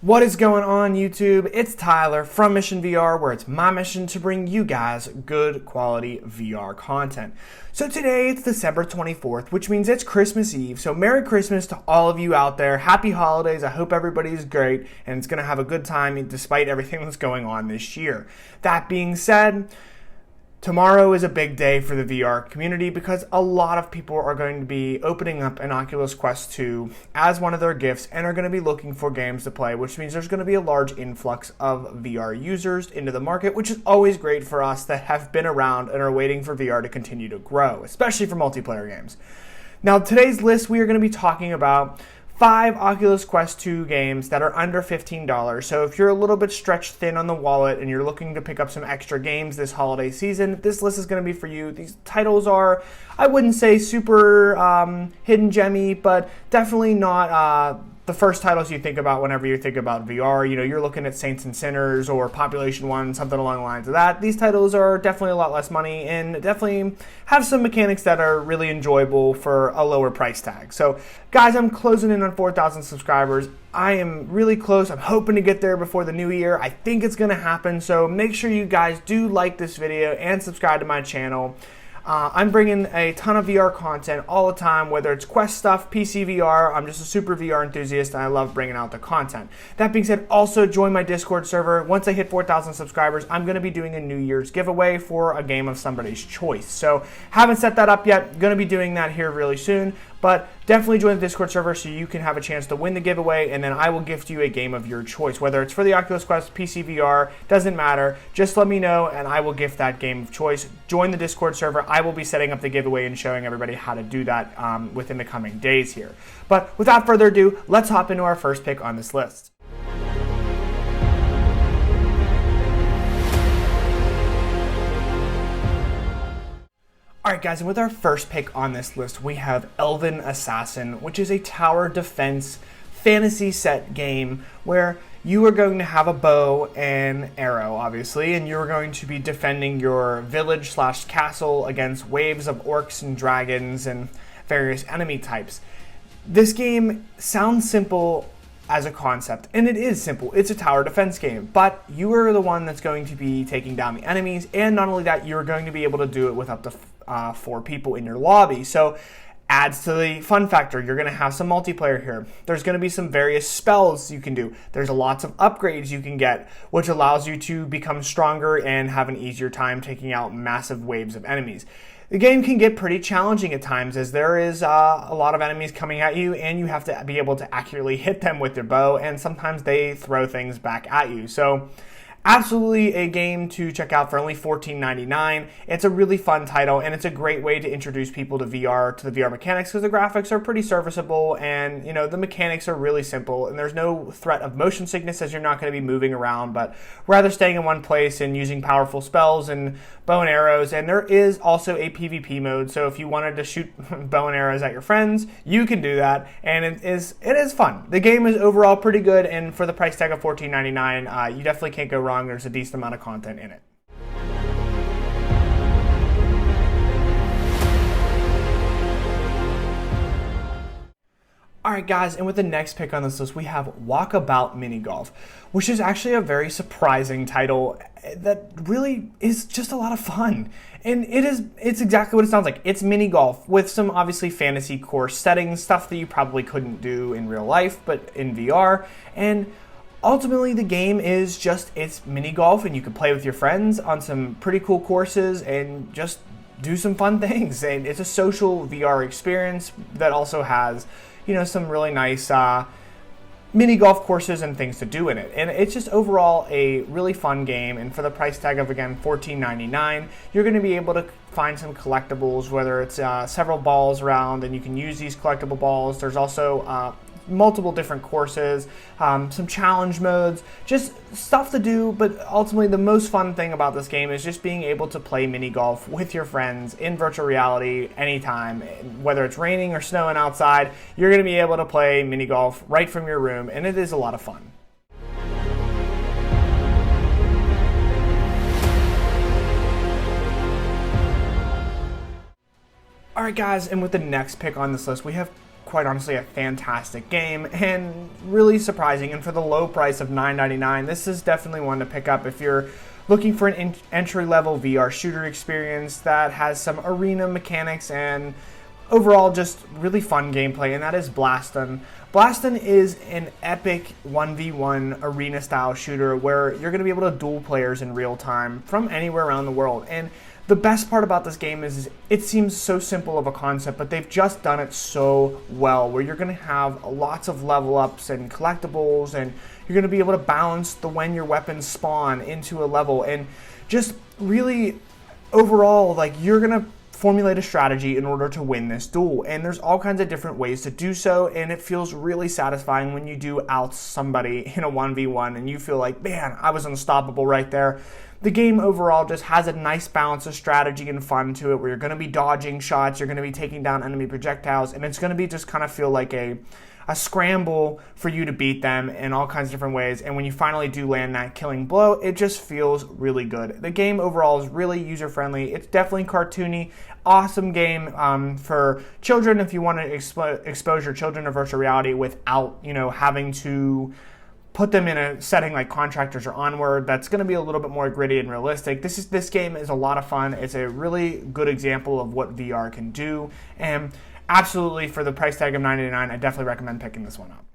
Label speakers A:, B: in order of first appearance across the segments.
A: What is going on, YouTube? It's Tyler from Mission VR, where it's my mission to bring you guys good quality VR content. So today it's December 24th, which means it's Christmas Eve. So Merry Christmas to all of you out there. Happy holidays. I hope everybody's great and it's going to have a good time despite everything that's going on this year. That being said, tomorrow is a big day for the VR community because a lot of people are going to be opening up an Oculus Quest 2 as one of their gifts and are going to be looking for games to play, which means there's going to be a large influx of VR users into the market, which is always great for us that have been around and are waiting for VR to continue to grow, especially for multiplayer games. Now, today's list, we are going to be talking about 5 Oculus Quest 2 games that are under $15. So if you're a little bit stretched thin on the wallet and you're looking to pick up some extra games this holiday season, this list is going to be for you. These titles are, I wouldn't say super hidden gemmy, but definitely not the first titles you think about whenever you think about VR. You know, you're looking at Saints and Sinners or Population 1, something along the lines of that. These titles are definitely a lot less money and definitely have some mechanics that are really enjoyable for a lower price tag. So, guys, I'm closing in on 4,000 subscribers. I am really close. I'm hoping to get there before the new year. I think it's going to happen. So make sure you guys do like this video and subscribe to my channel. I'm bringing a ton of VR content all the time, whether it's Quest stuff, PC VR. I'm just a super VR enthusiast and I love bringing out the content. That being said, also join my Discord server. Once I hit 4,000 subscribers, I'm going to be doing a New Year's giveaway for a game of somebody's choice. So haven't set that up yet. Going to be doing that here really soon. But definitely join the Discord server so you can have a chance to win the giveaway, and then I will gift you a game of your choice. Whether it's for the Oculus Quest, PC VR, doesn't matter. Just let me know, and I will gift that game of choice. Join the Discord server. I will be setting up the giveaway and showing everybody how to do that within the coming days here. But without further ado, let's hop into our first pick on this list. Alright guys, and with our first pick on this list, we have Elven Assasin, which is a tower defense fantasy set game where you are going to have a bow and arrow, obviously, and you're going to be defending your village slash castle against waves of orcs and dragons and various enemy types. This game sounds simple as a concept, and it is simple. It's a tower defense game, but you are the one that's going to be taking down the enemies, and not only that, you're going to be able to do it with up to 4 people in your lobby. So adds to the fun factor. You're going to have some multiplayer here. There's going to be some various spells you can do. There's lots of upgrades you can get, which allows you to become stronger and have an easier time taking out massive waves of enemies. The game can get pretty challenging at times as there is a lot of enemies coming at you and you have to be able to accurately hit them with your bow, and sometimes they throw things back at you. So absolutely a game to check out for only $14.99. It's a really fun title, and it's a great way to introduce people to VR, to the VR mechanics, because the graphics are pretty serviceable, and the mechanics are really simple, and there's no threat of motion sickness as you're not going to be moving around, but rather staying in one place and using powerful spells and bow and arrows. And there is also a PvP mode, so if you wanted to shoot bow and arrows at your friends, you can do that, and it is fun. The game is overall pretty good, and for the price tag of $14.99, you definitely can't go wrong. There's a decent amount of content in it. Alright guys, and with the next pick on this list, we have Walkabout Mini Golf, which is actually a very surprising title that really is just a lot of fun. And it's exactly what it sounds like. It's mini golf with some obviously fantasy course settings, stuff that you probably couldn't do in real life, but in VR. And ultimately, the game is just, it's mini golf, and you can play with your friends on some pretty cool courses and just do some fun things. And it's a social VR experience that also has, some really nice mini golf courses and things to do in it. And it's just overall a really fun game. And for the price tag of, again, $14.99, you're going to be able to find some collectibles, whether it's several balls around, and you can use these collectible balls. There's also multiple different courses, some challenge modes, just stuff to do. But ultimately, the most fun thing about this game is just being able to play mini golf with your friends in virtual reality anytime. Whether it's raining or snowing outside, you're going to be able to play mini golf right from your room, and it is a lot of fun. Alright guys, and with the next pick on this list, we have quite honestly a fantastic game and really surprising. And for the low price of $9.99, this is definitely one to pick up if you're looking for an entry-level VR shooter experience that has some arena mechanics and overall just really fun gameplay, and that is Blaston. Blaston is an epic 1v1 arena style shooter where you're going to be able to duel players in real time from anywhere around the world. And the best part about this game is it seems so simple of a concept, but they've just done it so well, where you're going to have lots of level ups and collectibles, and you're going to be able to balance when your weapons spawn into a level, and just really overall, like, you're going to formulate a strategy in order to win this duel. And there's all kinds of different ways to do so, and it feels really satisfying when you do out somebody in a 1v1 and you feel like, man, I was unstoppable right there. The game overall just has a nice balance of strategy and fun to it, where you're going to be dodging shots, you're going to be taking down enemy projectiles, and it's going to be just kind of feel like a scramble for you to beat them in all kinds of different ways. And when you finally do land that killing blow, it just feels really good. The game overall is really user-friendly. It's definitely cartoony. Awesome game for children if you want to expose your children to virtual reality without, having to put them in a setting like Contractors or Onward. That's going to be a little bit more gritty and realistic. This game is a lot of fun. It's a really good example of what VR can do, and absolutely, for the price tag of $9.99, I definitely recommend picking this one up.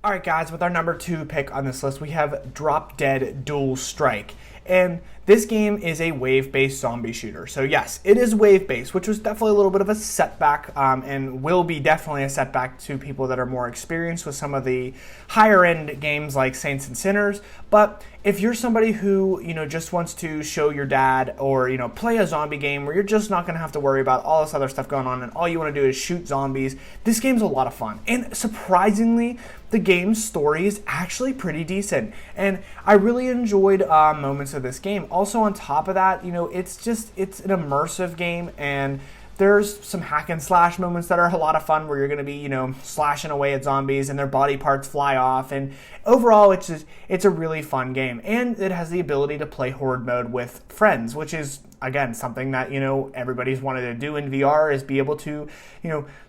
A: Alright guys, with our number 2 pick on this list, we have Drop Dead Dual Strike. And this game is a wave-based zombie shooter. So yes, it is wave-based, which was definitely a little bit of a setback, and will be definitely a setback to people that are more experienced with some of the higher-end games like Saints and Sinners. But if you're somebody who, just wants to show your dad or, play a zombie game where you're just not going to have to worry about all this other stuff going on and all you want to do is shoot zombies, this game's a lot of fun. And surprisingly, the game's story is actually pretty decent. And I really enjoyed moments of this game. Also on top of that, it's an immersive game, and there's some hack and slash moments that are a lot of fun where you're going to be, slashing away at zombies and their body parts fly off. And overall, it's a really fun game. And it has the ability to play horde mode with friends, which is, again, something that, everybody's wanted to do in VR, is be able to,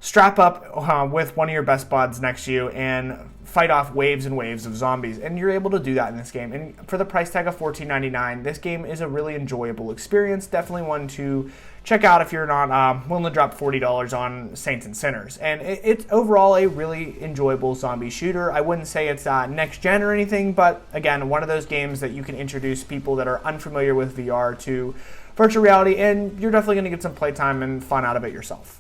A: strap up with one of your best buds next to you and fight off waves and waves of zombies. And you're able to do that in this game. And for the price tag of $14.99, this game is a really enjoyable experience. Definitely one to check out if you're not willing to drop $40 on Saints and Sinners. And it's overall a really enjoyable zombie shooter. I wouldn't say it's next gen or anything, but again, one of those games that you can introduce people that are unfamiliar with VR to virtual reality, and you're definitely going to get some playtime and fun out of it yourself.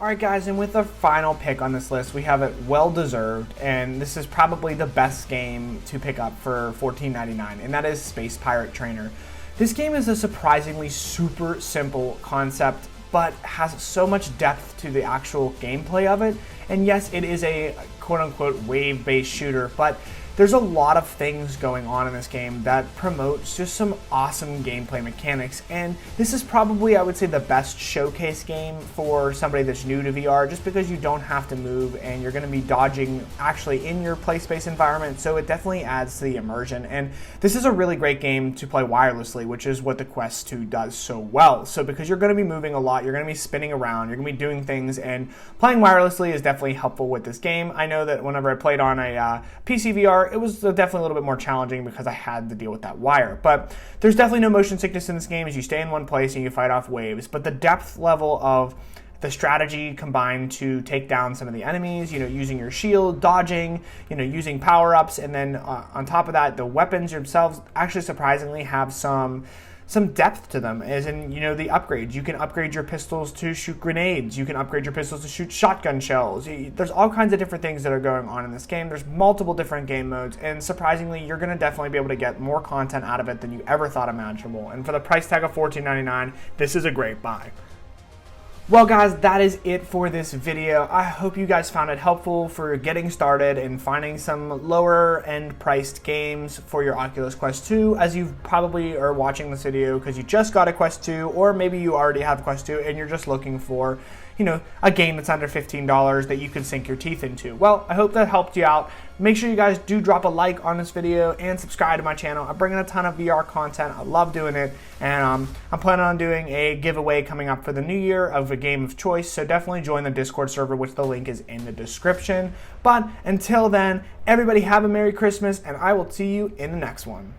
A: Alright guys, and with the final pick on this list, we have it well deserved, and this is probably the best game to pick up for $14.99, and that is Space Pirate Trainer. This game is a surprisingly super simple concept, but has so much depth to the actual gameplay of it. And yes, it is a quote-unquote wave-based shooter, but there's a lot of things going on in this game that promotes just some awesome gameplay mechanics, and this is probably, I would say, the best showcase game for somebody that's new to VR, just because you don't have to move and you're going to be dodging actually in your play space environment, so it definitely adds to the immersion. And this is a really great game to play wirelessly, which is what the Quest 2 does so well. So because you're going to be moving a lot, you're going to be spinning around, you're going to be doing things, and playing wirelessly is definitely helpful with this game. I know that whenever I played on a PC VR, it was definitely a little bit more challenging because I had to deal with that wire. But there's definitely no motion sickness in this game as you stay in one place and you fight off waves. But the depth level of the strategy combined to take down some of the enemies, using your shield, dodging, using power-ups, and then on top of that, the weapons themselves actually surprisingly have some depth to them, as in, the upgrades. You can upgrade your pistols to shoot grenades. You can upgrade your pistols to shoot shotgun shells. There's all kinds of different things that are going on in this game. There's multiple different game modes, and surprisingly, you're going to definitely be able to get more content out of it than you ever thought imaginable. And for the price tag of $14.99, this is a great buy. Well guys, that is it for this video. I hope you guys found it helpful for getting started and finding some lower end priced games for your Oculus Quest 2, as you probably are watching this video because you just got a Quest 2, or maybe you already have Quest 2 and you're just looking for, a game that's under $15 that you can sink your teeth into. Well, I hope that helped you out. Make sure you guys do drop a like on this video and subscribe to my channel. I'm bringing a ton of VR content. I love doing it, and I'm planning on doing a giveaway coming up for the new year of a game of choice, so definitely join the Discord server, which the link is in the description. But until then, everybody have a Merry Christmas, and I will see you in the next one.